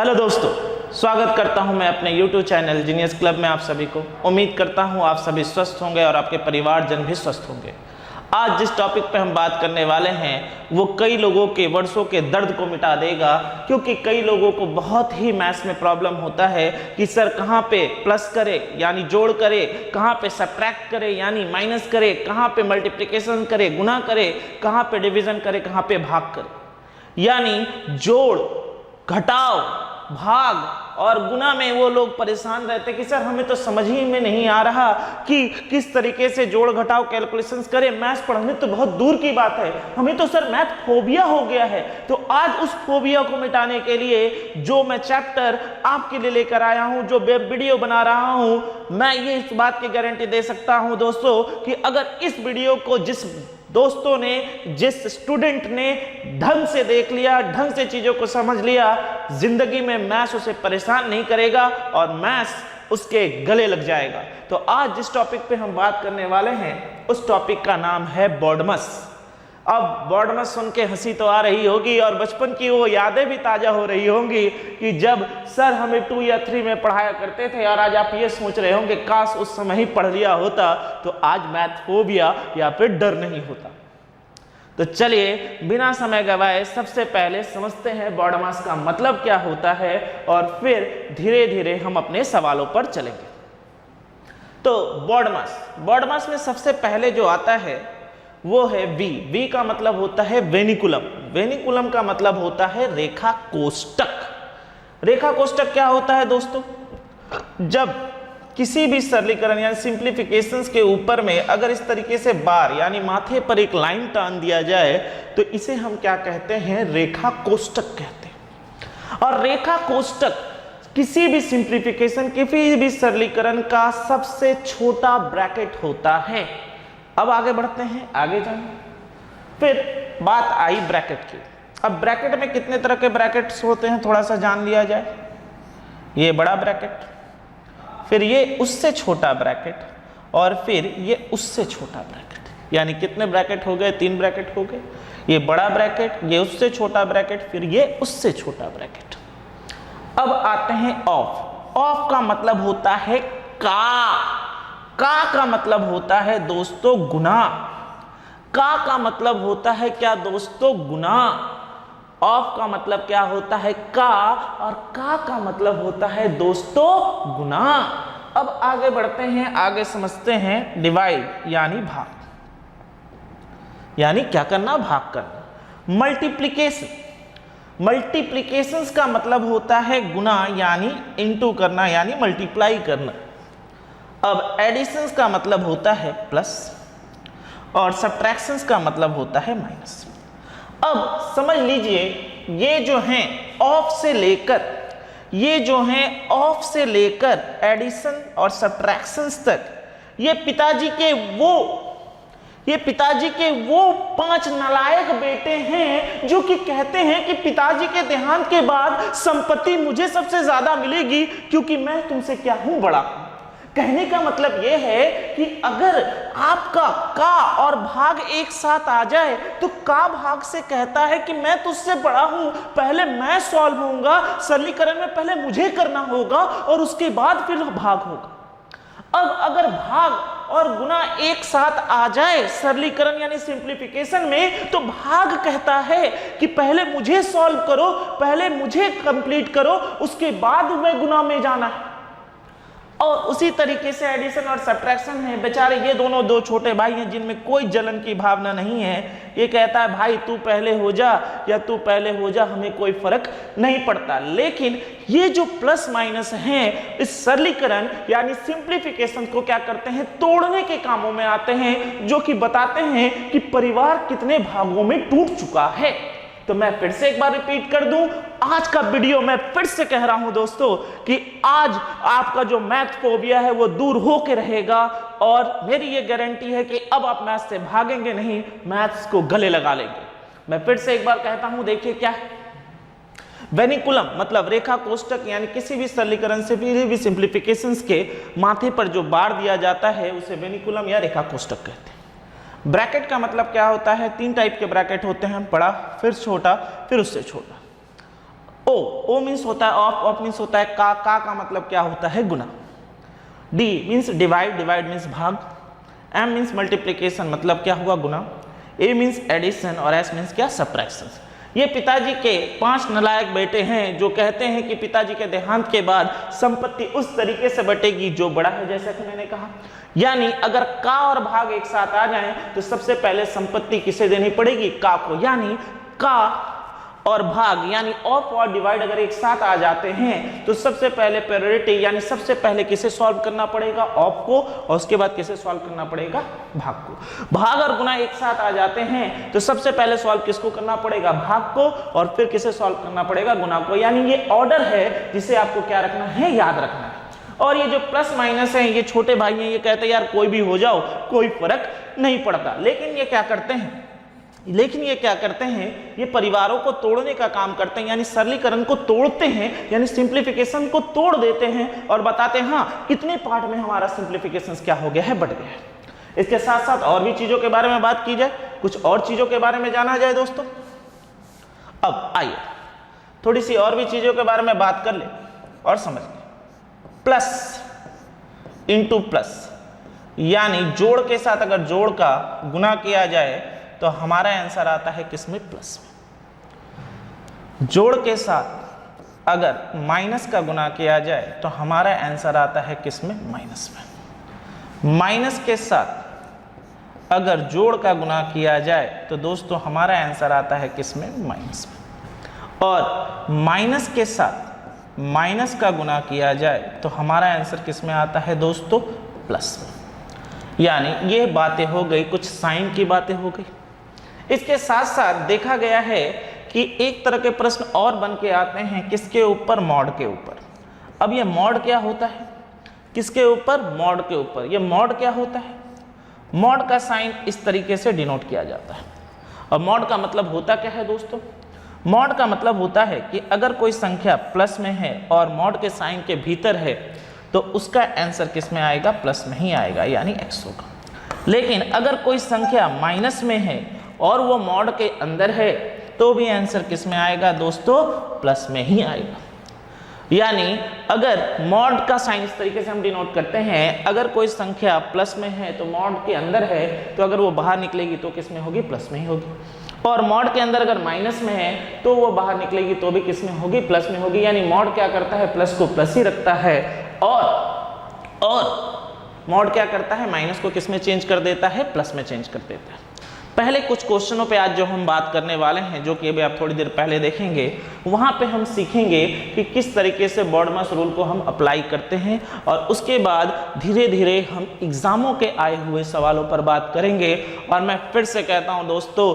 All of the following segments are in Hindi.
हेलो दोस्तों, स्वागत करता हूं मैं अपने YouTube चैनल जीनियस क्लब में आप सभी को। उम्मीद करता हूं आप सभी स्वस्थ होंगे और आपके परिवारजन भी स्वस्थ होंगे। आज जिस टॉपिक पे हम बात करने वाले हैं वो कई लोगों के वर्षों के दर्द को मिटा देगा, क्योंकि कई लोगों को बहुत ही मैथ्स में प्रॉब्लम होता है कि सर कहाँ पे प्लस करे यानी जोड़ करे, कहाँ पे सब्ट्रैक्ट करे यानी माइनस करे, कहाँ पे मल्टीप्लिकेशन करे गुना करे, कहाँ पे डिवीजन करे, कहाँ पे भाग करे। यानी जोड़, घटाव, भाग और गुना में वो लोग परेशान रहते कि सर हमें तो समझ ही में नहीं आ रहा कि किस तरीके से जोड़ घटाव कैलकुलेशंस करें। मैथ्स पढ़ने तो बहुत दूर की बात है, हमें तो सर मैथ फोबिया हो गया है। तो आज उस फोबिया को मिटाने के लिए जो मैं चैप्टर आपके लिए लेकर आया हूं, जो वेब वीडियो बना रहा हूं, मैं ये इस बात की गारंटी दे सकता हूं दोस्तों कि अगर इस वीडियो को जिस दोस्तों ने, जिस स्टूडेंट ने ढंग से देख लिया, ढंग से चीजों को समझ लिया, जिंदगी में मैथ्स उसे परेशान नहीं करेगा और मैथ्स उसके गले लग जाएगा। तो आज जिस टॉपिक पे हम बात करने वाले हैं उस टॉपिक का नाम है बॉडमस। अब बॉडमस सुन के हंसी तो आ रही होगी और बचपन की वो यादें भी ताजा हो रही होंगी कि जब सर हमें 2 या 3 में पढ़ाया करते थे। और आज आप ये सोच रहे होंगे काश उस समय ही पढ़ लिया होता तो आज मैथ फोबिया या फिर डर नहीं होता। तो चलिए बिना समय गवाए सबसे पहले समझते हैं बॉडमस का मतलब क्या होता है और फिर धीरे धीरे हम अपने सवालों पर चलेंगे। तो बॉडमस में सबसे पहले जो आता है वो है वी का मतलब होता है वेनिकुलम। वेनिकुलम का मतलब होता है रेखा कोष्टक। रेखा कोष्टक क्या होता है दोस्तों? जब किसी भी सरलीकरण यानी सिंप्लीफिकेशंस के ऊपर में अगर इस तरीके से बार यानी माथे पर एक लाइन टान दिया जाए तो इसे हम क्या कहते हैं? रेखा कोष्टक कहते हैं। और रेखा कोष्टक किसी भी सिंप्लीफिकेशन, किसी भी सरलीकरण का सबसे छोटा ब्रैकेट होता है। अब आगे बढ़ते हैं, आगे जाएं। फिर बात आई ब्रैकेट की। अब ब्रैकेट में कितने तरह के ब्रैकेट्स होते हैं थोड़ा सा जान लिया जाए। ये बड़ा ब्रैकेट, फिर ये उससे छोटा ब्रैकेट और फिर ये उससे छोटा ब्रैकेट। यानी कितने ब्रैकेट हो गए? 3 ब्रैकेट हो गए। ये बड़ा ब्रैकेट, ये उससे छोटा ब्रैकेट, फिर ये उससे छोटा ब्रैकेट। अब आते हैं ऑफ। ऑफ का मतलब होता है का मतलब होता है दोस्तों गुना। का मतलब होता है क्या दोस्तों? गुना। ऑफ का मतलब क्या होता है? का। और का मतलब होता है दोस्तों गुना। अब आगे बढ़ते हैं, आगे समझते हैं डिवाइड यानी भाग। यानी क्या करना? भाग करना। मल्टीप्लिकेशंस का मतलब होता है गुना यानी इनटू करना यानी मल्टीप्लाई करना। अब एडिशंस का मतलब होता है प्लस और सब्ट्रैक्शंस का मतलब होता है माइनस। अब समझ लीजिए ये जो हैं ऑफ से लेकर एडिशन और सब्ट्रैक्शंस तक, ये पिताजी के वो 5 नालायक बेटे हैं जो कि कहते हैं कि पिताजी के देहांत के बाद संपत्ति मुझे सबसे ज्यादा मिलेगी क्योंकि मैं तुमसे क्या हूं? बड़ा। कहने का मतलब यह है कि अगर आपका का और भाग एक साथ आ जाए तो का भाग से कहता है कि मैं तुझसे बड़ा हूं, पहले मैं सॉल्व होऊंगा, सरलीकरण में पहले मुझे करना होगा और उसके बाद फिर भाग होगा। अब अगर भाग और गुना एक साथ आ जाए सरलीकरण यानी सिंप्लीफिकेशन में तो भाग कहता है कि पहले मुझे सॉल्व करो, पहले मुझे कंप्लीट करो, उसके बाद मैं गुना में जाना है। और उसी तरीके से एडिशन और सब्ट्रैक्शन है। बेचारे ये दोनों 2 छोटे भाई हैं जिनमें कोई जलन की भावना नहीं है। ये कहता है भाई तू पहले हो जा या तू पहले हो जा, हमें कोई फर्क नहीं पड़ता। लेकिन ये जो प्लस माइनस हैं इस सरलीकरण यानी सिंप्लीफिकेशन को क्या करते हैं? तोड़ने के कामों में आते हैं, जो कि बताते हैं कि परिवार कितने भागों में टूट चुका है। तो मैं फिर से एक बार रिपीट कर दूं, आज का वीडियो मैं फिर से कह रहा हूं दोस्तों कि आज आपका जो मैथ फोबिया है वो दूर होके रहेगा और मेरी ये गारंटी है कि अब आप मैथ से भागेंगे नहीं, मैथ्स को गले लगा लेंगे। मैं फिर से एक बार कहता हूं, देखिए क्या है वेनिकुलम मतलब रेखा कोष्टक, यानी किसी भी सरलीकरण से भी सिंप्लीफिकेशंस के माथे पर जो बार दिया जाता है उसे वेनिकुलम या रेखा कोष्टक कहते हैं। ब्रैकेट का मतलब क्या होता है? 3 टाइप के ब्रैकेट होते हैं, बड़ा, फिर छोटा, फिर उससे छोटा। ओ मीन्स होता है ऑफ मीन्स होता है का मतलब क्या होता है गुना। D means divide, divide means भाग। एम मीन्स मल्टीप्लिकेशन मतलब क्या हुआ गुना। ए मीन्स एडिशन और एस मीन्स क्या सब्ट्रैक्शन। ये पिताजी के 5 नालायक बेटे हैं जो कहते हैं कि पिताजी के देहांत के बाद संपत्ति उस तरीके से बटेगी जो बड़ा है, जैसा कि मैंने कहा। यानी अगर का और भाग एक साथ आ जाएं तो सबसे पहले संपत्ति किसे देनी पड़ेगी, का को। यानी का और भाग यानी ऑफ और डिवाइड अगर एक साथ आ जाते हैं तो सबसे पहले प्रायोरिटी यानी सबसे पहले किसे सॉल्व करना पड़ेगा, ऑफ को, और उसके बाद किसे सॉल्व करना पड़ेगा, भाग को। भाग और गुना एक साथ आ जाते हैं तो सबसे पहले सॉल्व किसको करना पड़ेगा, भाग को, और फिर किसे सॉल्व करना पड़ेगा, गुना को। यानी ये ऑर्डर है जिसे आपको क्या रखना है, याद रखना है। और ये जो प्लस माइनस है ये छोटे भाई हैं, ये कहते हैं यार कोई भी हो जाओ कोई फर्क नहीं पड़ता। लेकिन ये क्या करते हैं, ये परिवारों को तोड़ने का काम करते हैं, यानी सरलीकरण को तोड़ते हैं, यानी सिंप्लीफिकेशन को तोड़ देते हैं और बताते हैं हाँ इतने पार्ट में हमारा सिंप्लीफिकेशन क्या हो गया है, बढ़ गया है। इसके साथ साथ और भी चीजों के बारे में बात की जाए, कुछ और चीजों के बारे में जाना जाए दोस्तों। अब आइए थोड़ी सी और भी चीजों के बारे में बात कर ले और समझ ले। प्लस इंटू प्लस यानी जोड़ के साथ अगर जोड़ का गुना किया जाए तो हमारा आंसर आता है किसमें, प्लस में। जोड़ के साथ अगर माइनस का गुना किया जाए तो हमारा आंसर आता है किसमें, माइनस में। माइनस के साथ अगर जोड़ का गुना किया जाए तो दोस्तों हमारा आंसर आता है किसमें, माइनस में। और माइनस के साथ माइनस का गुना किया जाए तो हमारा आंसर किसमें आता है दोस्तों, प्लस में। यानी ये बातें हो गई, कुछ साइन की बातें हो गई। इसके साथ साथ देखा गया है कि एक तरह के प्रश्न और बन के आते हैं, किसके ऊपर, मॉड के ऊपर। अब ये मॉड क्या होता है, किसके ऊपर, मॉड के ऊपर। ये मॉड क्या होता है, मॉड का साइन इस तरीके से डिनोट किया जाता है। और मॉड का मतलब होता क्या है दोस्तों, मॉड का मतलब होता है कि अगर कोई संख्या प्लस में है और मॉड के साइन के भीतर है तो उसका आंसर किस में आएगा, प्लस में ही आएगा, यानी x होगा। लेकिन अगर कोई संख्या माइनस में है और वो मॉड के अंदर है तो भी आंसर किस में आएगा दोस्तों, प्लस में ही आएगा। यानी अगर मॉड का साइन इस तरीके से हम डिनोट करते हैं, अगर कोई संख्या प्लस में है तो मॉड के अंदर है, तो अगर वो बाहर निकलेगी तो किस में होगी, प्लस में ही होगी। और मॉड के अंदर अगर माइनस में है तो वो बाहर निकलेगी तो भी किस में होगी, प्लस में होगी। यानी मॉड क्या करता है, प्लस को प्लस ही रखता है, और मॉड क्या करता है, माइनस को किस में चेंज कर देता है, प्लस में चेंज कर देता है। पहले कुछ क्वेश्चनों पे आज जो हम बात करने वाले हैं, जो कि अभी आप थोड़ी देर पहले देखेंगे, वहाँ पे हम सीखेंगे कि किस तरीके से बॉडमस रूल को हम अप्लाई करते हैं, और उसके बाद धीरे धीरे हम एग्जामों के आए हुए सवालों पर बात करेंगे। और मैं फिर से कहता हूँ दोस्तों,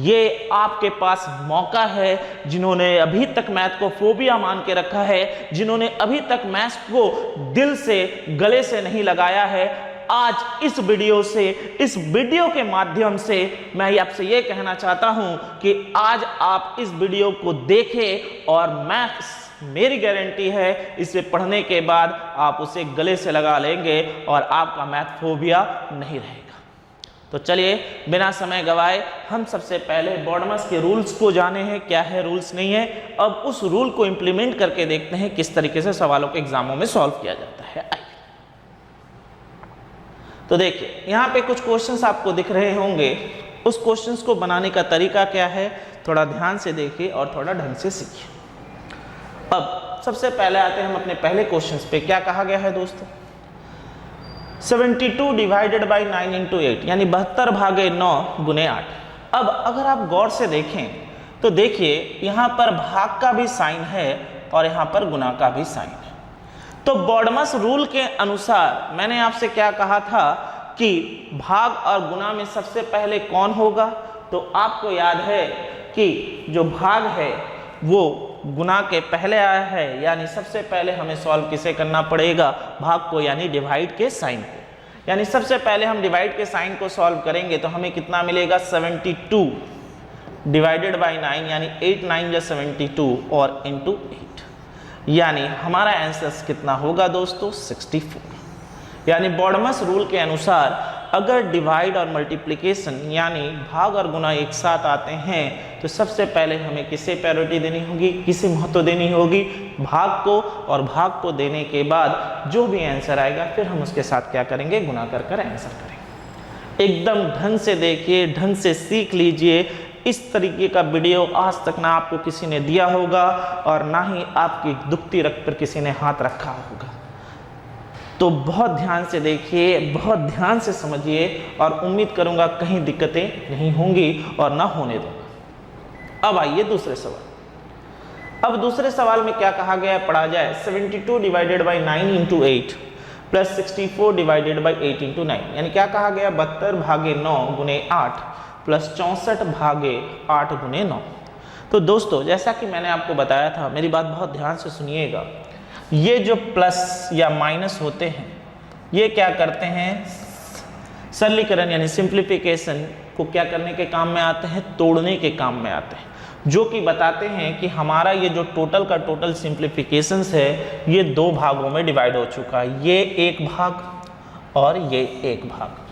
ये आपके पास मौका है, जिन्होंने अभी तक मैथ को फोबिया मान के रखा है, जिन्होंने अभी तक मैथ को दिल से गले से नहीं लगाया है, आज इस वीडियो के माध्यम से मैं आपसे ये कहना चाहता हूं कि आज आप इस वीडियो को देखें और मैथ्स, मेरी गारंटी है इसे पढ़ने के बाद आप उसे गले से लगा लेंगे और आपका मैथ फोबिया नहीं रहेगा। तो चलिए बिना समय गवाए हम सबसे पहले बॉडमस के रूल्स को जाने हैं, क्या है रूल्स नहीं है। अब उस रूल को इंप्लीमेंट करके देखते हैं किस तरीके से सवालों को एग्जामों में सॉल्व किया जाता है। तो देखिए यहाँ पे कुछ क्वेश्चंस आपको दिख रहे होंगे, उस क्वेश्चंस को बनाने का तरीका क्या है थोड़ा ध्यान से देखिए और थोड़ा ढंग से सीखिए। अब सबसे पहले आते हैं हम अपने पहले क्वेश्चंस पे। क्या कहा गया है दोस्तों, 72 डिवाइडेड बाई 9 इंटू 8 यानी 72 भागे 9 गुने 8। अब अगर आप गौर से देखें तो देखिए यहाँ पर भाग का भी साइन है और यहाँ पर गुना का भी साइन है। तो बॉडमस रूल के अनुसार मैंने आपसे क्या कहा था कि भाग और गुना में सबसे पहले कौन होगा, तो आपको याद है कि जो भाग है वो गुना के पहले आया है, यानी सबसे पहले हमें सॉल्व किसे करना पड़ेगा, भाग को, यानी डिवाइड के साइन को। यानी सबसे पहले हम डिवाइड के साइन को सॉल्व करेंगे तो हमें कितना मिलेगा, 72 डिवाइडेड बाई 9 यानी 8 9 या 72 और इंटू 8, यानी हमारा आंसर कितना होगा दोस्तों, 64। यानी बॉडमस रूल के अनुसार अगर डिवाइड और मल्टीप्लिकेशन यानी भाग और गुना एक साथ आते हैं तो सबसे पहले हमें किसे प्रायोरिटी देनी होगी, किसे महत्व देनी होगी, भाग को। और भाग को देने के बाद जो भी आंसर आएगा फिर हम उसके साथ क्या करेंगे, गुना कर आंसर करेंगे। एकदम ढंग से देखिए, ढंग से सीख लीजिए। इस तरीके का वीडियो आज तक ना आपको किसी ने दिया होगा और ना ही आपकी दुखती रग पर किसी ने हाथ रखा होगा। तो बहुत ध्यान से देखिए, बहुत ध्यान से समझिए और उम्मीद करूंगा कहीं दिक्कतें नहीं होंगी और ना होने दूंगा। अब आइए दूसरे सवाल। अब दूसरे सवाल में क्या कहा गया है, पढ़ा जाए। 72 divided by 9 into 8 plus 64 divided by 8 into 9, यानी क्या कहा गया, 72 भागे 9 गुने 8 प्लस 64 भागे 8 गुने 9। तो दोस्तों जैसा कि मैंने आपको बताया था, मेरी बात बहुत ध्यान से सुनिएगा, ये जो प्लस या माइनस होते हैं ये क्या करते हैं, सरलीकरण यानी सिंप्लीफिकेशन को क्या करने के काम में आते हैं, तोड़ने के काम में आते हैं, जो कि बताते हैं कि हमारा ये जो टोटल का टोटल सिंप्लीफिकेशंस है ये दो भागों में डिवाइड हो चुका है। ये एक भाग और ये एक भाग,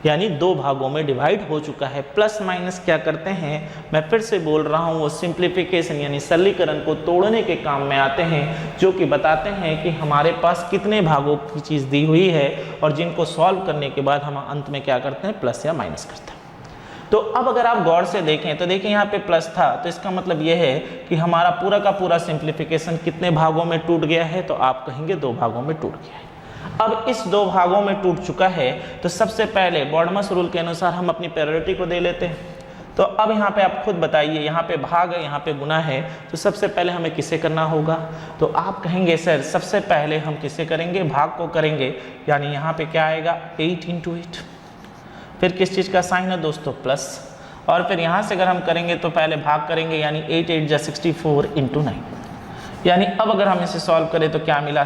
यानी दो भागों में डिवाइड हो चुका है। प्लस माइनस क्या करते हैं, मैं फिर से बोल रहा हूँ, वो सिंप्लीफिकेशन यानी सरलीकरण को तोड़ने के काम में आते हैं, जो कि बताते हैं कि हमारे पास कितने भागों की चीज़ दी हुई है और जिनको सॉल्व करने के बाद हम अंत में क्या करते हैं, प्लस या माइनस करते हैं। तो अब अगर आप गौर से देखें तो देखिए यहाँ पे प्लस था, तो इसका मतलब ये है कि हमारा पूरा का पूरा सिंप्लीफिकेशन कितने भागों में टूट गया है, तो आप कहेंगे दो भागों में टूट गया है। अब इस दो भागों में टूट चुका है तो सबसे पहले बॉडमस रूल के अनुसार हम अपनी प्रायोरिटी को दे लेते हैं। तो अब यहाँ पे आप खुद बताइए, यहाँ पे भाग है, यहाँ पे गुना है, तो सबसे पहले हमें किसे करना होगा, तो आप कहेंगे सर सबसे पहले हम किसे करेंगे, भाग को करेंगे, यानी यहाँ पे क्या आएगा 8 इंटू 8, फिर किस चीज़ का साइन है दोस्तों, प्लस, और फिर यहाँ से अगर हम करेंगे तो पहले भाग करेंगे, यानी 8 8 जा 64 इंटू 9, यानी अब अगर हम इसे सॉल्व करें तो क्या मिला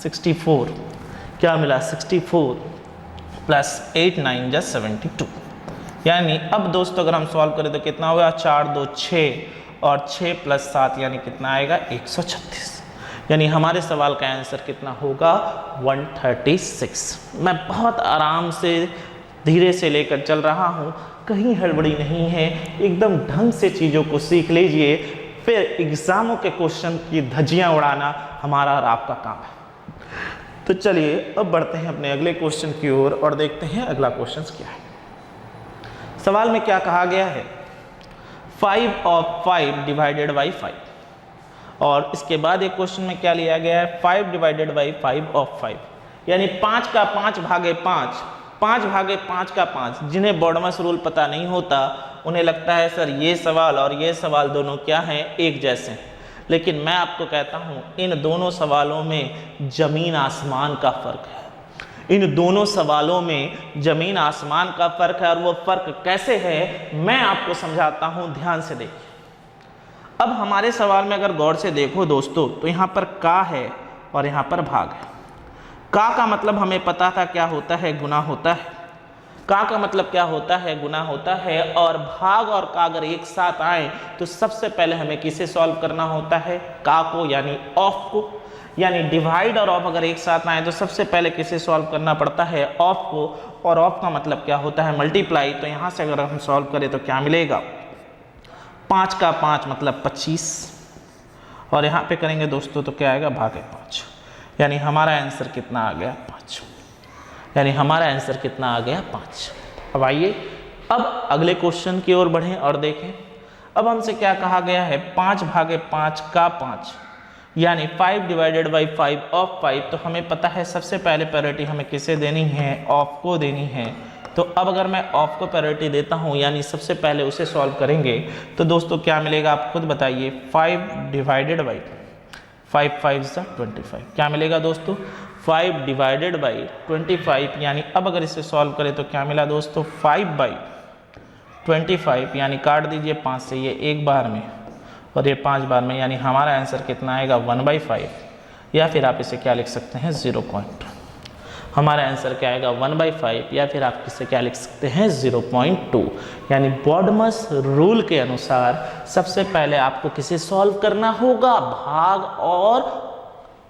64, क्या मिला 64 प्लस 8 9 जा 72, यानी अब दोस्तों अगर हम सॉल्व करें तो कितना होगा, 4 2 6 और 6 प्लस 7 यानी कितना आएगा 136, यानी हमारे सवाल का आंसर कितना होगा 136। मैं बहुत आराम से धीरे से लेकर चल रहा हूँ, कहीं हड़बड़ी नहीं है, एकदम ढंग से चीज़ों को सीख लीजिए, फिर एग्जामों के क्वेश्चन की धज्जियाँ उड़ाना हमारा और आपका काम है। तो चलिए अब बढ़ते हैं अपने अगले क्वेश्चन की ओर और देखते हैं अगला क्वेश्चन क्या है। सवाल में क्या कहा गया है, 5 of 5 डिवाइडेड बाई 5, और इसके बाद एक क्वेश्चन में क्या लिया गया है, 5 डिवाइडेड बाई 5 of 5, यानी 5 का 5 भागे 5, 5 भागे 5 का 5। जिन्हें बॉडमस रूल पता नहीं होता उन्हें लगता है सर ये सवाल और ये सवाल दोनों क्या हैं, एक जैसे हैं, लेकिन मैं आपको कहता हूँ इन दोनों सवालों में ज़मीन आसमान का फ़र्क है। इन दोनों सवालों में ज़मीन आसमान का फ़र्क है, और वो फ़र्क कैसे है मैं आपको समझाता हूँ, ध्यान से देखिए। अब हमारे सवाल में अगर गौर से देखो दोस्तों तो यहाँ पर का है और यहाँ पर भाग है। का मतलब हमें पता था क्या होता है, गुना होता है। का मतलब क्या होता है, गुना होता है। और भाग और का अगर एक साथ आए तो सबसे पहले हमें किसे सॉल्व करना होता है, का को, यानी ऑफ को। यानी डिवाइड और ऑफ अगर एक साथ आए तो सबसे पहले किसे सॉल्व करना पड़ता है, ऑफ को, और ऑफ का मतलब क्या होता है, मल्टीप्लाई। तो यहाँ से अगर हम सॉल्व करें तो क्या मिलेगा, 5 का 5 मतलब 25, और यहाँ पे करेंगे दोस्तों तो क्या आएगा, भागे 5, यानी हमारा आंसर कितना आ गया 5, यानी हमारा आंसर कितना आ गया 5। अब आइए अब अगले क्वेश्चन की ओर बढ़ें और देखें। अब हमसे क्या कहा गया है, 5 भागे 5 का 5, यानी 5 डिवाइडेड बाई 5 ऑफ 5। तो हमें पता है सबसे पहले प्रायोरिटी हमें किसे देनी है, ऑफ को देनी है। तो अब अगर मैं ऑफ को प्रायोरिटी देता हूँ, यानी सबसे पहले उसे सॉल्व करेंगे तो दोस्तों क्या मिलेगा, आप खुद बताइए। 5 डिवाइडेड बाई 5 5 25, क्या मिलेगा दोस्तों, 5 डिवाइडेड बाई 25, यानी अब अगर इसे सॉल्व करें तो क्या मिला दोस्तों, 5 बाई 25, यानी काट दीजिए 5 से, ये एक बार में और ये 5 बार में, यानी हमारा आंसर कितना आएगा 1/5, या फिर आप इसे क्या लिख सकते हैं 0.2। हमारा आंसर क्या आएगा 1/5, या फिर आप इसे क्या लिख सकते हैं 0.2। यानी बॉडमस रूल के अनुसार सबसे पहले आपको किसे सॉल्व करना होगा, भाग और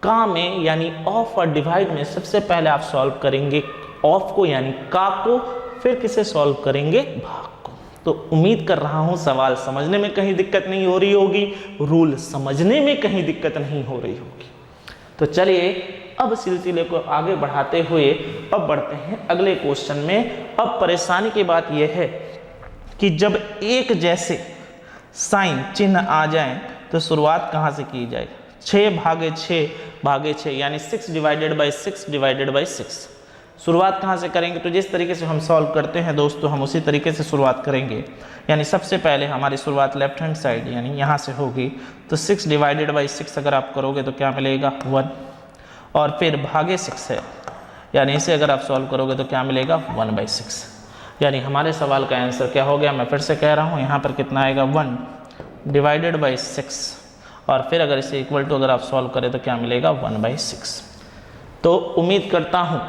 का में, यानी ऑफ और डिवाइड में सबसे पहले आप सॉल्व करेंगे ऑफ को यानी का को, फिर किसे सॉल्व करेंगे, भाग को। तो उम्मीद कर रहा हूं सवाल समझने में कहीं दिक्कत नहीं हो रही होगी, रूल समझने में कहीं दिक्कत नहीं हो रही होगी। तो चलिए अब सिलसिले को आगे बढ़ाते हुए अब बढ़ते हैं अगले क्वेश्चन में। अब परेशानी की बात यह है कि जब एक जैसे साइन चिन्ह आ जाए तो शुरुआत कहाँ से की जाए। 6/6 यानी 6 डिवाइडेड बाई 6 शुरुआत कहाँ से करेंगे। तो जिस तरीके से हम सॉल्व करते हैं दोस्तों, हम उसी तरीके से शुरुआत करेंगे। यानी सबसे पहले हमारी शुरुआत लेफ्ट हैंड साइड यानी यहाँ से होगी। तो 6 डिवाइडेड बाई 6 अगर आप करोगे तो क्या मिलेगा 1, और फिर भागे 6 है, यानी इसे अगर आप सॉल्व करोगे तो क्या मिलेगा 1/6। यानी हमारे सवाल का आंसर क्या हो गया, मैं फिर से कह रहा हूँ, यहाँ पर कितना आएगा 1 डिवाइडेड बाई 6, और फिर अगर इसे इक्वल टू अगर आप सॉल्व करें तो क्या मिलेगा 1/6। तो उम्मीद करता हूँ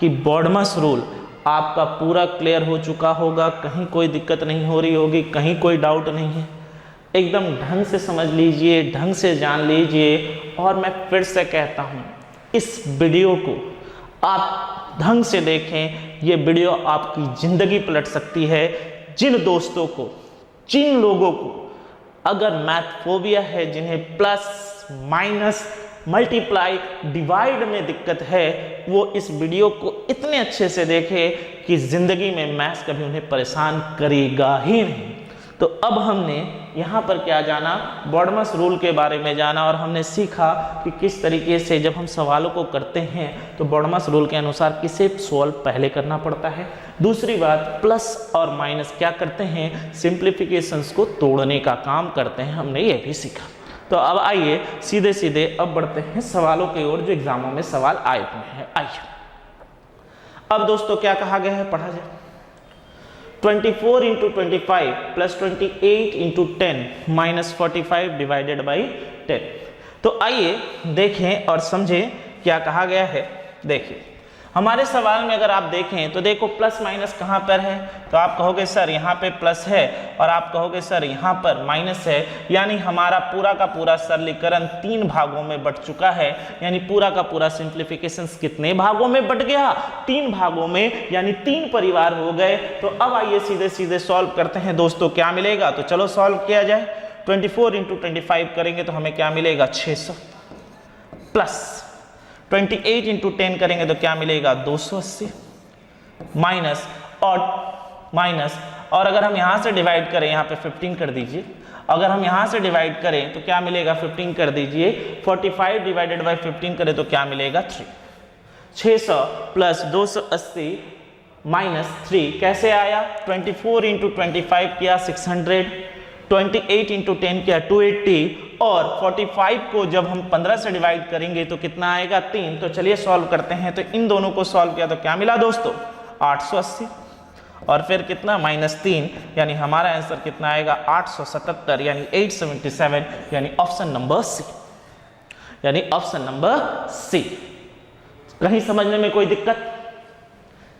कि बॉडमस रूल आपका पूरा क्लियर हो चुका होगा, कहीं कोई दिक्कत नहीं हो रही होगी, कहीं कोई डाउट नहीं है। एकदम ढंग से समझ लीजिए, ढंग से जान लीजिए। और मैं फिर से कहता हूँ, इस वीडियो को आप ढंग से देखें, ये वीडियो आपकी ज़िंदगी पलट सकती है। जिन दोस्तों को, जिन लोगों को अगर मैथ फोबिया है, जिन्हें प्लस माइनस मल्टीप्लाई डिवाइड में दिक्कत है, वो इस वीडियो को इतने अच्छे से देखे कि ज़िंदगी में मैथ्स कभी उन्हें परेशान करेगा ही नहीं। तो अब हमने यहाँ पर क्या जाना, बॉडमस रूल के बारे में जाना, और हमने सीखा कि किस तरीके से जब हम सवालों को करते हैं तो बॉडमस रूल के अनुसार किसे सॉल्व पहले करना पड़ता है। दूसरी बात, प्लस और माइनस क्या करते हैं, सिंप्लीफिकेशंस को तोड़ने का काम करते हैं, हमने ये भी सीखा। तो अब आइए सीधे सीधे अब बढ़ते हैं सवालों की ओर जो एग्जामों में सवाल आए हुए हैं। आइए अब दोस्तों क्या कहा गया है, पढ़ा जाए। 24 into 25 plus 28 into 10 minus 45 divided by 10। तो आइए देखें और समझें क्या कहा गया है। देखिए हमारे सवाल में अगर आप देखें तो देखो प्लस माइनस कहाँ पर है, तो आप कहोगे सर यहाँ पे प्लस है, और आप कहोगे सर यहाँ पर माइनस है। यानी हमारा पूरा का पूरा सरलीकरण 3 भागों में बट चुका है। यानी पूरा का पूरा सिंप्लीफिकेशन कितने भागों में बट गया, 3 भागों में, यानी 3 परिवार हो गए। तो अब आइए सीधे सीधे सॉल्व करते हैं दोस्तों, क्या मिलेगा। तो चलो सॉल्व किया जाए। 24 इंटू 25 करेंगे तो हमें क्या मिलेगा 600, प्लस 28 इंटू 10 करेंगे तो क्या मिलेगा 280, माइनस और अगर हम यहाँ से डिवाइड करें, यहाँ पे 15 कर दीजिए, अगर हम यहाँ से डिवाइड करें तो क्या मिलेगा 15 कर दीजिए, 45 डिवाइडेड बाई 15 करें तो क्या मिलेगा 3। 600 प्लस 280 माइनस 3 कैसे आया, 24 इंटू 25 किया 600, 28 इंटू 10 किया 280, और 45 को जब हम 15 से डिवाइड करेंगे तो कितना आएगा 3। तो चलिए सॉल्व करते हैं। तो इन दोनों को सॉल्व किया तो क्या मिला दोस्तों 880, और फिर कितना -3, यानी हमारा आंसर कितना आएगा 877, यानी 877, यानी ऑप्शन नंबर सी, यानी ऑप्शन नंबर सी। कहीं समझने में कोई दिक्कत,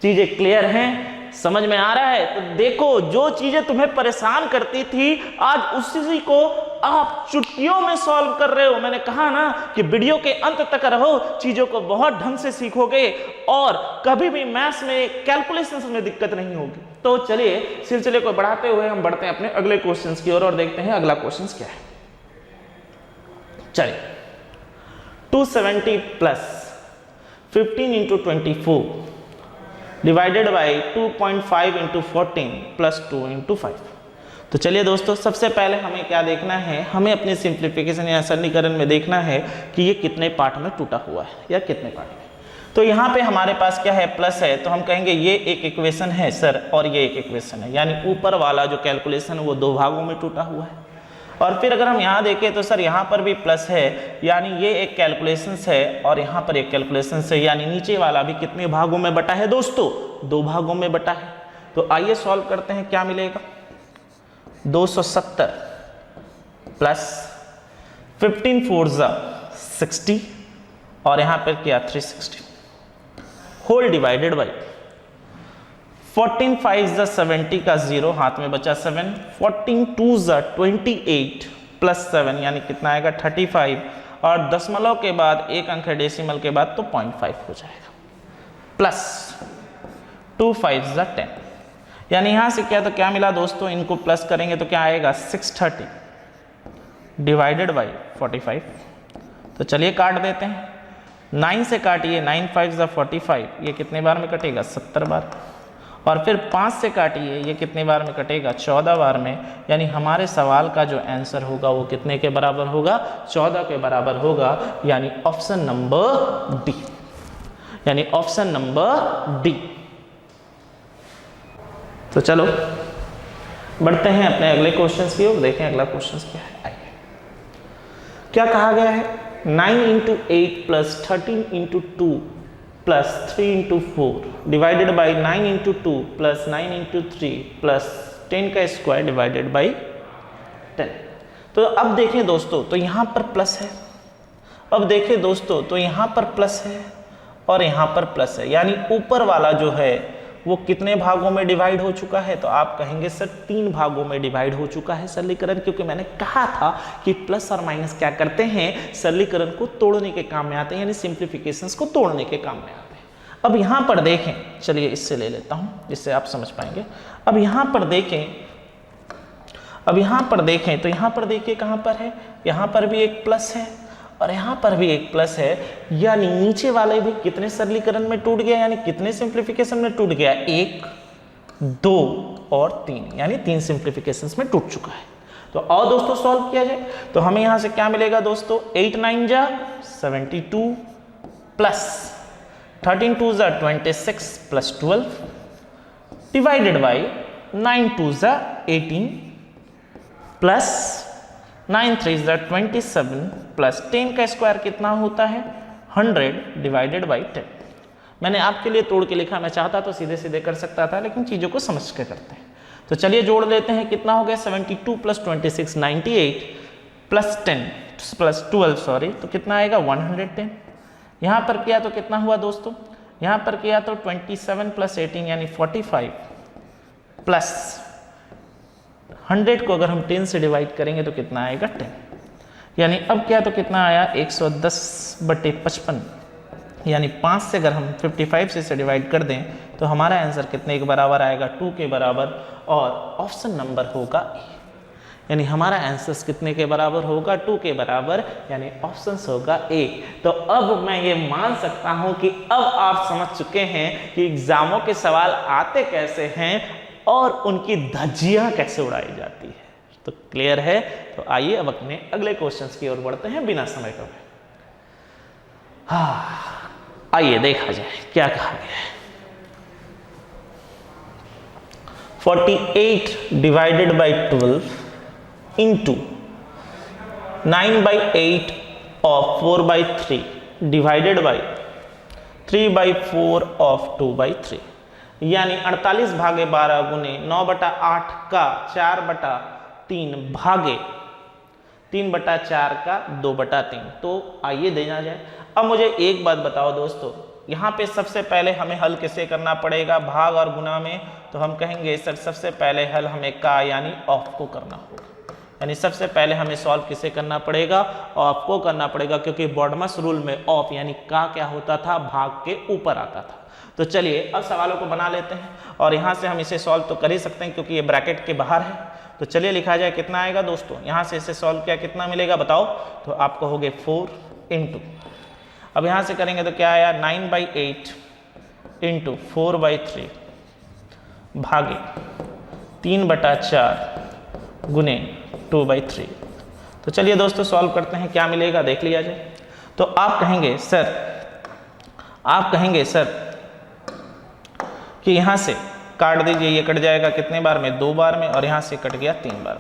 चीजें क्लियर हैं, समझ में आ रहा है। तो देखो जो चीजें तुम्हें परेशान करती थी, आज उसी को आप चुटकियों में सॉल्व कर रहे हो। मैंने कहा ना कि वीडियो के अंत तक रहो, चीजों को बहुत ढंग से सीखोगे और कभी भी मैथ्स में कैलकुलेशंस में दिक्कत नहीं होगी। तो चलिए सिलसिले को बढ़ाते हुए हम बढ़ते हैं अपने अगले क्वेश्चंस की ओर और देखते हैं अगला क्वेश्चन क्या है। चलिए 270 plus 15 into 24 divided by 2.5 into 14 plus 2 into 5। तो चलिए दोस्तों सबसे पहले हमें क्या देखना है, हमें अपने सिंप्लीफिकेशन या सरलीकरण में देखना है कि ये कितने पार्ट में टूटा हुआ है या कितने पार्ट में। तो यहाँ पे हमारे पास क्या है, प्लस है, तो हम कहेंगे ये एक इक्वेशन है सर और ये एक इक्वेशन है, यानी ऊपर वाला जो कैलकुलेशन है वो 2 भागों में टूटा हुआ है। और फिर अगर हम यहाँ देखें तो सर यहाँ पर भी प्लस है, यानी ये एक कैलकुलेशन है और यहाँ पर एक कैलकुलेशन है, यानी नीचे वाला भी कितने भागों में बटा है दोस्तों 2 भागों में बटा है। तो आइए सॉल्व करते हैं, क्या मिलेगा 270 प्लस 15 4 60 और यहाँ पर क्या 360 होल डिवाइडेड बाई 14 5 70 का 0 हाथ में बचा 7, 14 2 28 प्लस 7 यानी कितना आएगा 35, और दशमलव के बाद एक अंक है डेसिमल के बाद तो 0.5 हो जाएगा, प्लस 2 5 ज़ा 10, यानी यहाँ से क्या तो क्या मिला दोस्तों, इनको प्लस करेंगे तो क्या आएगा 630 डिवाइडेड बाई 45। तो चलिए काट देते हैं, 9 से काटिए, 9 5 ज़ा 45, ये कितने बार में कटेगा 70 बार, और फिर 5 से काटिए, ये कितने बार में कटेगा 14 बार में, यानी हमारे सवाल का जो आंसर होगा वो कितने के बराबर होगा, 14 के बराबर होगा, यानी ऑप्शन नंबर डी, यानी ऑप्शन नंबर डी। तो चलो बढ़ते हैं अपने अगले क्वेश्चन की ओर, देखें अगला क्वेश्चन क्या है। आइए, क्या कहा गया है, 9 × 8 + 13 × 2 + 3 × 4 डिवाइडेड बाई 9 × 2 + 9 × 3 + 10 का स्क्वायर डिवाइडेड बाई 10। तो अब देखें दोस्तों, तो यहाँ पर प्लस है, अब देखें दोस्तों तो यहाँ पर प्लस है और यहाँ पर प्लस है, यानी ऊपर वाला जो है वो कितने भागों में डिवाइड हो चुका है, तो आप कहेंगे सर 3 भागों में डिवाइड हो चुका है सरलीकरण, क्योंकि मैंने कहा था कि प्लस और माइनस क्या करते हैं, सरलीकरण को तोड़ने के काम में आते हैं, यानी सिंप्लीफिकेशंस को तोड़ने के काम में आते हैं। अब यहाँ पर देखें, चलिए इससे ले लेता हूँ जिससे आप समझ पाएंगे। अब यहाँ पर देखें, अब यहाँ पर देखें तो यहाँ पर देखिए कहाँ पर है, यहाँ पर भी एक प्लस है और यहाँ पर भी एक प्लस है, यानी नीचे वाले भी कितने सरलीकरण में टूट गया, यानी कितने सिंप्लीफिकेशन में टूट गया, 1 2 और 3, यानी 3 सिंप्लीफिकेशंस में टूट चुका है। तो और दोस्तों सॉल्व किया जाए तो हमें यहाँ से क्या मिलेगा दोस्तों, 8 9 ज़ा 72 प्लस 13 2 ज़ा 26 प्लस 12 डिवाइडेड बाई 9 2 ज़ा 18 प्लस 9 3 ज़ा 27 प्लस 10 का स्क्वायर कितना होता है 100 डिवाइडेड बाई 10। मैंने आपके लिए तोड़ के लिखा, मैं चाहता तो सीधे सीधे कर सकता था, लेकिन चीज़ों को समझ के करते हैं। तो चलिए जोड़ लेते हैं, कितना हो गया 72 + 26 98 प्लस 10 प्लस 12 सॉरी, तो कितना आएगा 110। यहाँ पर किया तो कितना हुआ दोस्तों, यहाँ पर किया तो 27 + 18 यानी 45 प्लस 100 को अगर हम 10 से डिवाइड करेंगे तो कितना आएगा 10, यानी अब क्या तो कितना आया 110/55, यानी 5 से अगर हम 55 से डिवाइड कर दें तो हमारा आंसर कितने के बराबर आएगा 2 के बराबर, और ऑप्शन नंबर होगा ए, यानी हमारा आंसर कितने के बराबर होगा 2 के बराबर, यानी ऑप्शन होगा ए। तो अब मैं ये मान सकता हूं कि अब आप समझ चुके हैं कि एग्जामों के सवाल आते कैसे हैं और उनकी धज्जियां कैसे उड़ाई जाती है। तो क्लियर है, तो आइए अब अपने अगले क्वेश्चंस की ओर बढ़ते हैं बिना समय गंवाए। आइए देखा जाए क्या कहा गया है। 48 divided by 12 into 9/8 of 4/3 divided by 3/4 of 2/3, यानी 48 भागे 12 गुने 9/8 का 4/3 भागे 3/4 का 2/3। तो आइए देना जाए। अब मुझे एक बात बताओ दोस्तों, यहाँ पे सबसे पहले हमें हल किसे करना पड़ेगा, भाग और गुना में, तो हम कहेंगे सर सबसे पहले हल हमें का यानी ऑफ को करना होगा, यानी सबसे पहले हमें सॉल्व किसे करना पड़ेगा, ऑफ को करना पड़ेगा, क्योंकि बॉडमस रूल में ऑफ यानी का क्या होता था, भाग के ऊपर आता था। तो चलिए अब सवालों को बना लेते हैं, और यहाँ से हम इसे सॉल्व तो कर ही सकते हैं क्योंकि ये ब्रैकेट के बाहर है। तो चलिए लिखा जाए, कितना आएगा दोस्तों, यहाँ से इसे सॉल्व किया कितना मिलेगा बताओ, तो आपको हो गए 4 इंटू, अब यहाँ से करेंगे तो क्या आया 9/8 इंटू 4/3 भागे 3/4 गुने 2/3। तो चलिए दोस्तों सॉल्व करते हैं, क्या मिलेगा देख लिया जाए। तो आप कहेंगे सर कि यहाँ से काट दीजिए, ये कट जाएगा कितने बार में 2 बार में, और यहाँ से कट गया 3 बार।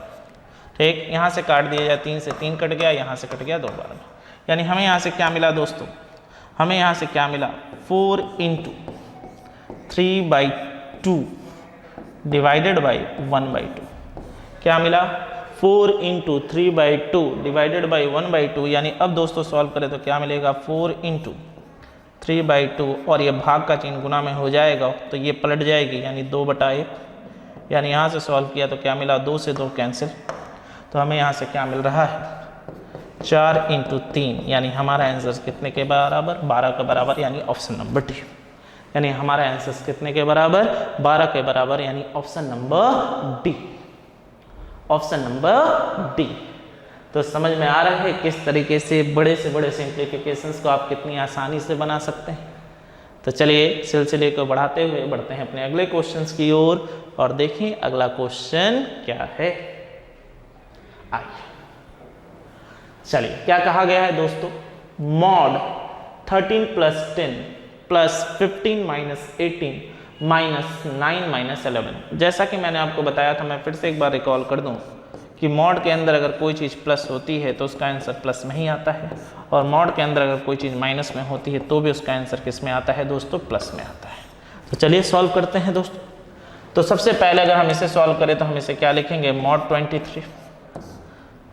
ठीक, यहाँ से काट दिया जाए 3 से 3 कट गया, यहाँ से कट गया 2 बार में, यानी हमें यहाँ से क्या मिला दोस्तों, हमें यहाँ से क्या मिला 4 इंटू 3/2 डिवाइडेड बाई 1/2। क्या मिला 4 इंटू 3/2 डिवाइडेड बाई 1/2, यानी अब दोस्तों सॉल्व करें तो क्या मिलेगा 4 इंटू 3/2, और ये भाग का चिन्ह गुना में हो जाएगा तो ये पलट जाएगी, यानी 2/1, यानी यहाँ से सॉल्व किया तो क्या मिला 2 से 2 कैंसिल, तो हमें यहाँ से क्या मिल रहा है 4 इंटू 3, यानी हमारा आंसर कितने के बराबर 12 के बराबर, यानी ऑप्शन नंबर डी। यानी हमारा आंसर कितने के बराबर, 12 के बराबर, यानी option number D, option number D. तो समझ में आ रहा है किस तरीके से बड़े सिंप्लीफिकेशंस को आप कितनी आसानी से बना सकते हैं। तो चलिए सिलसिले को बढ़ाते हुए बढ़ते हैं अपने अगले क्वेश्चंस की ओर और देखें अगला क्वेश्चन क्या है। आइए चलिए, क्या कहा गया है दोस्तों, मॉड 13 + 10 + 15 - 18 - 9 - 11। जैसा कि मैंने आपको बताया था, मैं फिर से एक बार रिकॉल कर दूं कि मॉड के अंदर अगर कोई चीज़ प्लस होती है तो उसका आंसर प्लस में ही आता है, और मॉड के अंदर अगर कोई चीज़ माइनस में होती है तो भी उसका आंसर किस में आता है दोस्तों, प्लस में आता है। तो चलिए सॉल्व करते हैं दोस्तों। तो सबसे पहले अगर हम इसे सॉल्व करें तो हम इसे क्या लिखेंगे, मॉड 23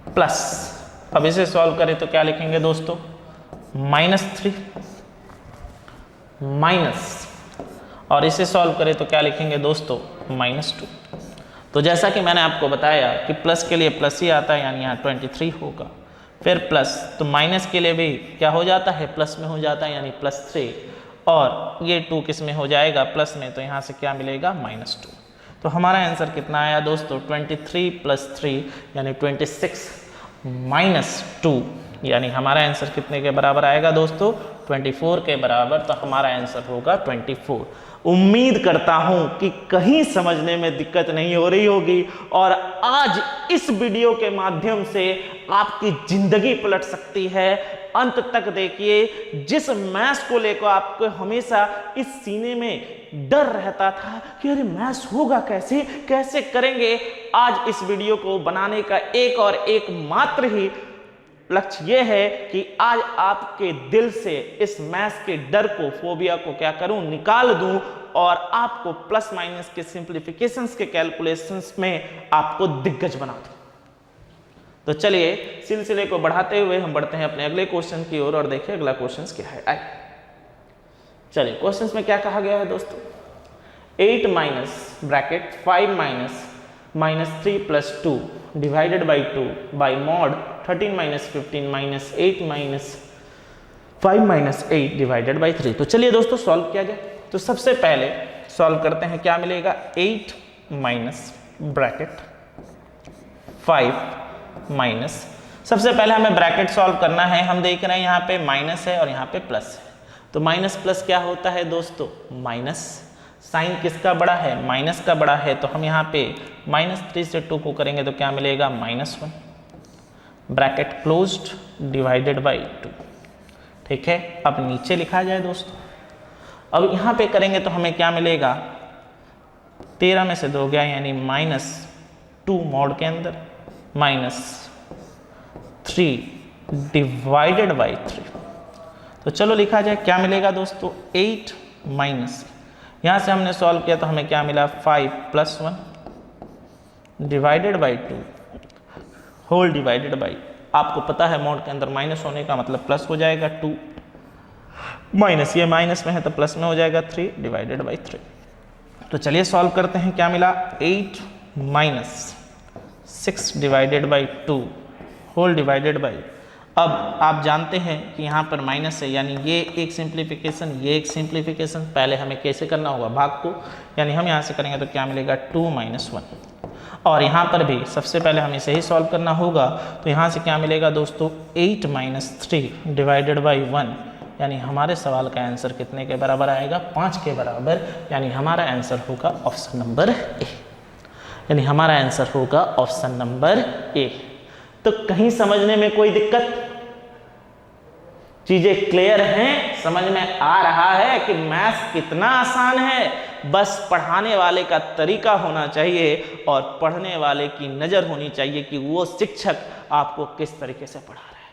प्लस, अब इसे सॉल्व करें तो क्या लिखेंगे दोस्तों, -3 माइनस, और इसे सॉल्व करें तो क्या लिखेंगे दोस्तों, -2। तो जैसा कि मैंने आपको बताया कि प्लस के लिए प्लस ही आता है, यानी यहाँ 23 होगा, फिर प्लस, तो माइनस के लिए भी क्या हो जाता है, प्लस में हो जाता है, यानी +3, और ये 2 किस में हो जाएगा, प्लस में, तो यहाँ से क्या मिलेगा, -2। तो हमारा आंसर कितना आया दोस्तों, 23 + 3 यानी 26 - 2, यानी हमारा आंसर कितने के बराबर आएगा दोस्तों, 24 के बराबर। तो हमारा आंसर होगा 24। उम्मीद करता हूं कि कहीं समझने में दिक्कत नहीं हो रही होगी, और आज इस वीडियो के माध्यम से आपकी जिंदगी पलट सकती है। अंत तक देखिए, जिस मैथ्स को लेकर आपको हमेशा इस सीने में डर रहता था कि अरे मैथ्स होगा कैसे, कैसे करेंगे, आज इस वीडियो को बनाने का एक और एक मात्र ही लक्ष्य यह है कि आज आपके दिल से इस मैथ्स के डर को, फोबिया को क्या करूं, निकाल दूं, और आपको प्लस माइनस के सिंप्लीफिकेशंस के कैलकुलेशंस में आपको दिग्गज बना दूं। तो चलिए सिलसिले को बढ़ाते हुए हम बढ़ते हैं अपने अगले क्वेश्चन की ओर और देखिए अगला क्वेश्चन क्या है। आइए चलिए, क्वेश्चन में क्या कहा गया है दोस्तों, 8 - bracket 5 - -3 + 2 divided by 2 by mod 13 - 15 - 8 - 5 - 8 divided by 3। तो चलिए दोस्तों सॉल्व किया जाए। तो सबसे पहले सॉल्व करते हैं, क्या मिलेगा, 8 - ब्रैकेट 5 - सबसे पहले हमें ब्रैकेट सॉल्व करना है। हम देख रहे हैं यहाँ पे माइनस है और यहाँ पे प्लस है, तो माइनस प्लस क्या होता है दोस्तों, माइनस। साइन किसका बड़ा है, माइनस का बड़ा है, तो हम यहाँ पे -3 से 2 को करेंगे तो क्या मिलेगा, -1 ब्रैकेट क्लोज्ड डिवाइडेड बाई 2। ठीक है, अब नीचे लिखा जाए दोस्तों। अब यहाँ पे करेंगे तो हमें क्या मिलेगा, 13 में से 2 गया, यानी -2 मॉड के अंदर -3 डिवाइडेड बाई 3। तो चलो लिखा जाए, क्या मिलेगा दोस्तों, 8 माइनस, यहाँ से हमने सॉल्व किया तो हमें क्या मिला, 5 + 1 divided by 2 whole divided by, आपको पता है मॉड के अंदर माइनस होने का मतलब प्लस हो जाएगा, 2 माइनस, ये माइनस में है तो प्लस में हो जाएगा, 3 डिवाइडेड बाई 3। तो चलिए सॉल्व करते हैं, क्या मिला, 8 - 6 divided by 2 whole divided by. अब आप जानते हैं कि यहाँ पर माइनस है, यानी ये एक सिंप्लीफिकेशन, ये एक सिंप्लीफिकेशन। पहले हमें कैसे करना होगा, भाग को, यानी हम यहाँ से करेंगे तो क्या मिलेगा, 2 - 1, और यहाँ पर भी सबसे पहले हमें इसे ही सॉल्व करना होगा। तो यहाँ से क्या मिलेगा दोस्तों, 8 - 3 डिवाइडेड बाई 1, यानी हमारे सवाल का आंसर कितने के बराबर आएगा, 5 के बराबर, यानी हमारा आंसर होगा ऑप्शन नंबर ए, यानी हमारा आंसर होगा ऑप्शन नंबर ए। तो कहीं समझने में कोई दिक्कत, चीजें क्लियर हैं, समझ में आ रहा है कि मैथ्स कितना आसान है, बस पढ़ाने वाले का तरीका होना चाहिए और पढ़ने वाले की नजर होनी चाहिए कि वो शिक्षक आपको किस तरीके से पढ़ा रहा है।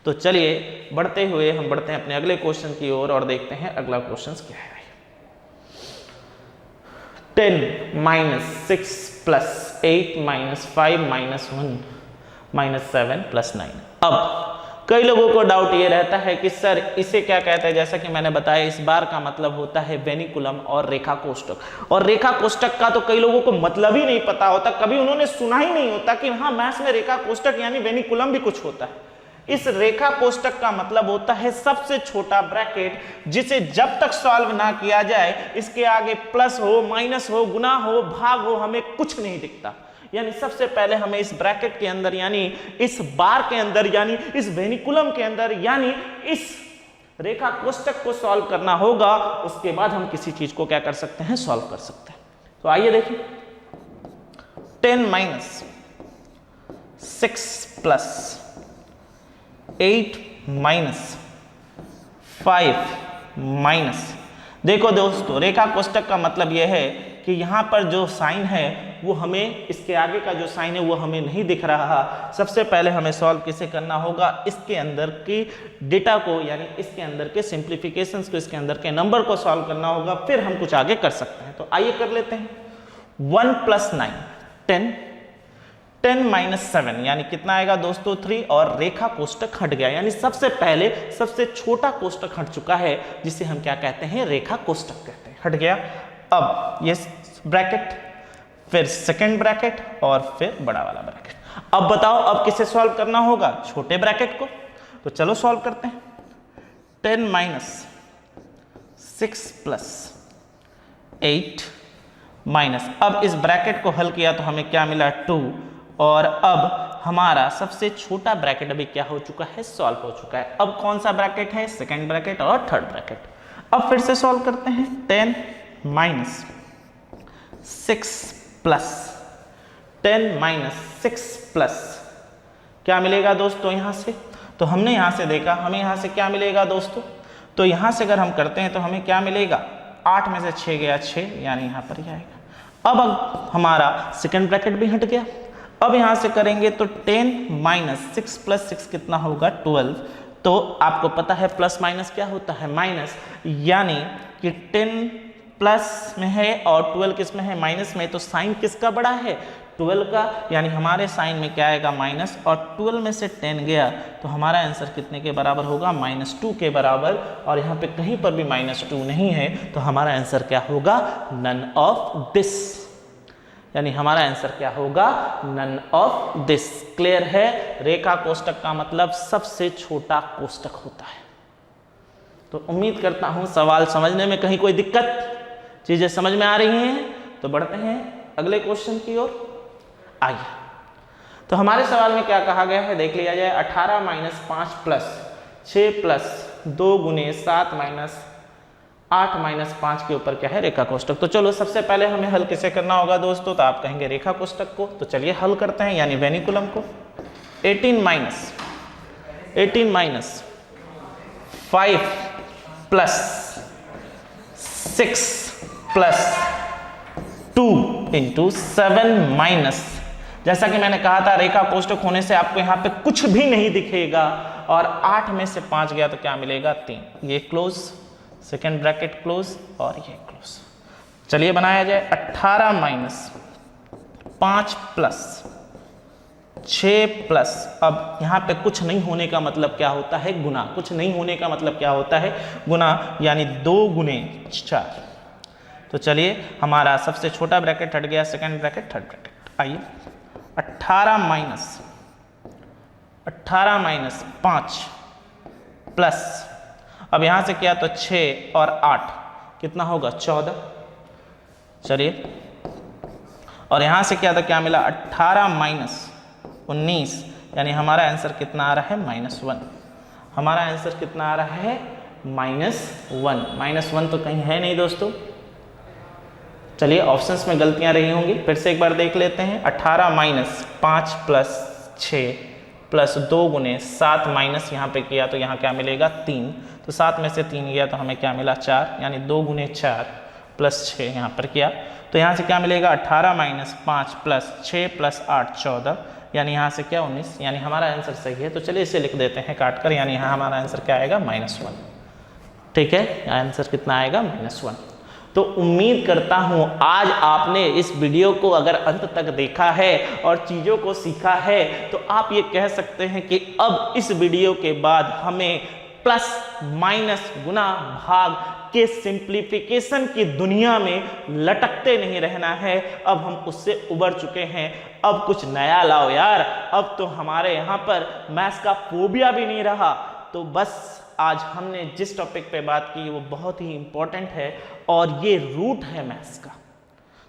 तो चलिए बढ़ते हुए हम बढ़ते हैं अपने अगले क्वेश्चन की ओर और देखते हैं अगला क्वेश्चन क्या है। 10 - 6 + 8 - 5 - 1 - 7 + 9। अब कई लोगों को डाउट ये रहता है कि सर इसे क्या कहते हैं, जैसा कि मैंने बताया इस बार का मतलब होता है वेनिकुलम और रेखा कोष्टक, और रेखा कोष्टक का तो कई लोगों को मतलब ही नहीं पता होता, कभी उन्होंने सुना ही नहीं होता कि हाँ मैथ्स में रेखा कोष्टक यानी वेनिकुलम भी कुछ होता है। इस रेखा कोष्टक का मतलब होता है सबसे छोटा ब्रैकेट, जिसे जब तक सॉल्व ना किया जाए इसके आगे प्लस हो, माइनस हो, गुना हो, भाग हो, हमें कुछ नहीं दिखता। यानी सबसे पहले हमें इस ब्रैकेट के अंदर, यानी इस बार के अंदर, यानी इस वेनिकुलम के अंदर, यानी इस रेखा कोष्टक को सॉल्व करना होगा। उसके बाद हम किसी चीज को क्या कर सकते हैं, सॉल्व कर सकते हैं। तो आइए देखिए, 10 माइनस 6 प्लस 8 माइनस 5 माइनस, देखो दोस्तों रेखा कोष्टक का मतलब यह है कि यहाँ पर जो साइन है वो हमें, इसके आगे का जो साइन है वो हमें नहीं दिख रहा। सबसे पहले हमें सॉल्व किसे करना होगा, इसके अंदर की डेटा को, यानी इसके अंदर के सिंप्लीफिकेशंस को, इसके अंदर के नंबर को सॉल्व करना होगा, फिर हम कुछ आगे कर सकते हैं। तो आइए कर लेते हैं। 1 प्लस 9 10, 10 माइनस 7 यानी कितना आएगा दोस्तों 3, और रेखा कोष्टक हट गया, यानी सबसे पहले सबसे छोटा कोष्टक हट चुका है, जिसे हम क्या कहते हैं, रेखा कोष्टक कहते हैं, हट गया। अब ये ब्रैकेट, फिर सेकंड ब्रैकेट, और फिर बड़ा वाला ब्रैकेट। अब बताओ अब किसे सॉल्व करना होगा, छोटे ब्रैकेट को। तो चलो सॉल्व करते हैं। 10 माइनस 6 प्लस 8 माइनस, अब इस ब्रैकेट को हल किया तो हमें क्या मिला 2, और अब हमारा सबसे छोटा ब्रैकेट अभी क्या हो चुका है, सॉल्व हो चुका है। अब कौन सा ब्रैकेट है, सेकंड ब्रैकेट और थर्ड ब्रैकेट। अब फिर से सॉल्व करते हैं। 10 माइनस 6 प्लस 10 माइनस 6 प्लस क्या मिलेगा दोस्तों यहाँ से, तो हमने यहाँ से देखा हमें यहाँ से क्या मिलेगा दोस्तों, तो यहाँ से अगर हम करते हैं तो हमें क्या मिलेगा, 8 में से 6 गया 6, यानी यहाँ पर ही आएगा। अब हमारा सेकंड ब्रैकेट भी हट गया। अब यहाँ से करेंगे तो 10 माइनस 6 प्लस 6 कितना होगा 12। तो आपको पता है प्लस माइनस क्या होता है, माइनस, यानी कि 10 प्लस में है और 12 किस में है, माइनस में। तो साइन किसका बड़ा है, 12 का, यानी हमारे साइन में क्या आएगा, माइनस, और 12 में से 10 गया तो हमारा आंसर कितने के बराबर होगा, -2 के बराबर। और यहाँ पे कहीं पर भी -2 नहीं है, तो हमारा आंसर क्या होगा, नन ऑफ दिस, यानी हमारा आंसर क्या होगा, नन ऑफ दिस। क्लियर है, रेखा कोष्टक का मतलब सबसे छोटा कोष्टक होता है। तो उम्मीद करता हूं सवाल समझने में कहीं कोई दिक्कत, चीजें समझ में आ रही हैं। तो बढ़ते हैं अगले क्वेश्चन की ओर। आइए, तो हमारे सवाल में क्या कहा गया है देख लिया जाए। 18 माइनस 5 प्लस 6 प्लस 2 गुने 7 माइनस 8 माइनस 5 के ऊपर क्या है, रेखा कोष्टक। तो चलो सबसे पहले हमें हल किसे करना होगा दोस्तों, तो आप कहेंगे रेखा कोष्टक को। तो चलिए हल करते हैं, यानी वेनिकुलम को। 18 minus 5 plus 6 plus 2 into 7 minus, जैसा कि मैंने कहा था रेखा कोष्टक होने से आपको यहाँ पे कुछ भी नहीं दिखेगा, और 8 में से 5 गया तो क्या मिलेगा 3। ये क्लोज, सेकेंड ब्रैकेट क्लोज, और ये क्लोज। चलिए बनाया जाए। 18 माइनस 5 प्लस 6 प्लस, अब यहाँ पे कुछ नहीं होने का मतलब क्या होता है, गुना। कुछ नहीं होने का मतलब क्या होता है, गुना, यानी 2 गुने 4। तो चलिए हमारा सबसे छोटा ब्रैकेट हट गया, सेकंड ब्रैकेट, थर्ड ब्रैकेट। आइए 18 माइनस 5 प्लस, अब यहाँ से किया तो 6 और 8 कितना होगा 14। चलिए, और यहाँ से किया तो क्या मिला 18 माइनस 19, यानी हमारा आंसर कितना आ रहा है -1। हमारा आंसर कितना आ रहा है -1। -1 तो कहीं है नहीं दोस्तों। चलिए ऑप्शंस में गलतियां रही होंगी, फिर से एक बार देख लेते हैं। 18 माइनस 5 प्लस 6 प्लस 2 गुने 7 माइनस यहाँ पे किया तो यहाँ क्या मिलेगा 3। तो 7 में से 3 गया तो हमें क्या मिला 4, यानी 2 गुने 4 प्लस 6 यहाँ पर किया तो यहाँ से क्या मिलेगा 18 माइनस 5 प्लस 6 प्लस 8 14, यानी यहाँ से क्या 19, यानी हमारा आंसर सही है। तो चलिए इसे लिख देते हैं काट कर, यानी यहाँ हमारा आंसर क्या आएगा -1। ठीक है, आंसर कितना आएगा -1। तो उम्मीद करता हूं आज आपने इस वीडियो को अगर अंत तक देखा है और चीज़ों को सीखा है, तो आप ये कह सकते हैं कि अब इस वीडियो के बाद हमें प्लस माइनस गुना भाग कि सिंप्लीफिकेशन की दुनिया में लटकते नहीं रहना है। अब हम उससे उबर चुके हैं, अब कुछ नया लाओ यार। अब तो हमारे यहाँ पर मैथ्स का फोबिया भी नहीं रहा। तो बस आज हमने जिस टॉपिक पे बात की वो बहुत ही इंपॉर्टेंट है और ये रूट है मैथ्स का।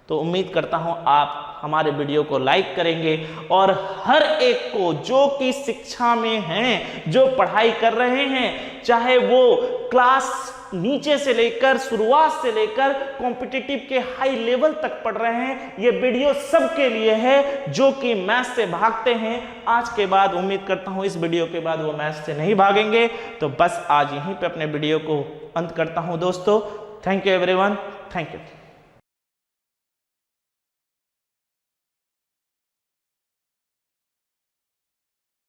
तो उम्मीद करता हूं आप हमारे वीडियो को लाइक करेंगे और हर एक को जो कि शिक्षा में हैं, जो पढ़ाई कर रहे हैं, चाहे वो क्लास नीचे से लेकर शुरुआत से लेकर कॉम्पिटिटिव के हाई लेवल तक पढ़ रहे हैं, ये वीडियो सबके लिए है जो कि मैथ्स से भागते हैं। आज के बाद उम्मीद करता हूं इस वीडियो के बाद वो मैथ्स से नहीं भागेंगे। तो बस आज यहीं पे अपने वीडियो को अंत करता हूं दोस्तों। Thank you everyone, thank you.